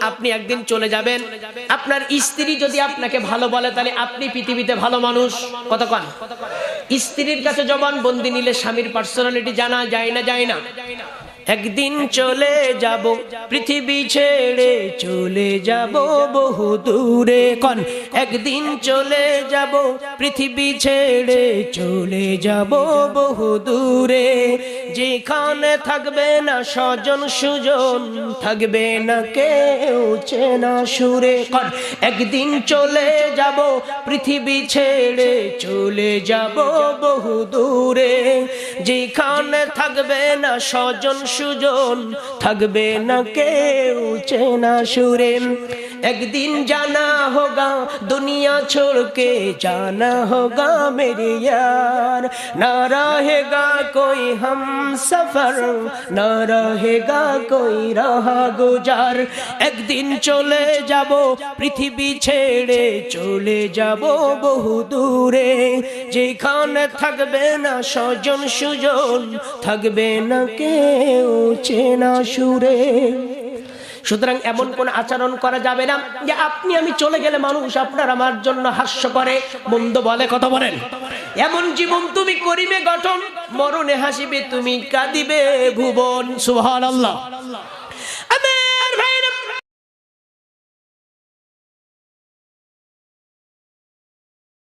আপনি একদিন চলে যাবেন। আপনার স্ত্রী যদি আপনাকে ভালো বলে তাহলে আপনি পৃথিবীতে ভালো মানুষ। কতক্ষণ স্ত্রীর কাছে জবানবন্দি নিলে স্বামীর পার্সোনালিটি জানা যায় না, যায় না? একদিন চলে যাব পৃথিবী ছেড়ে, চলে যাব বহু দূরে। কোন একদিন চলে যাব পৃথিবী ছেড়ে, চলে যাব বহু দূরে। যেখানে থাকবে না স্বজন সুজন, থাকবে না কেউ চেনা সুরে। কোন একদিন চলে যাব পৃথিবী ছেড়ে, চলে যাব বহু দূরে। যেখানে থাকবে না স্বজন সুজন, থাকবে না কেউ চেনা সুরে। একদিন जाना होगा दुनिया छोड़ के, जाना होगा मेरे यार। ना रहेगा कोई हम सफर, ना रहेगा कोई राह गुजार। एक दिन चले जाबो पृथ्वी छेड़े, चले जाबो बहु दूरे। जेखाने থাকবে না স্বজন সুজন, থাকবে না কেউ চেনা সুরে। সুতরাং এমন কোন আচরণ করা যাবে না যে আপনি আমি চলে গেলে মানুষ আপনার আমার জন্য হাস্য করে, মন্দ বলে। কথা বলেন। এমন জীবন তুমি করিবে গঠন, মরণে হাসিবে তুমি, কাঁদিবে ভুবন। সুবহানাল্লাহ।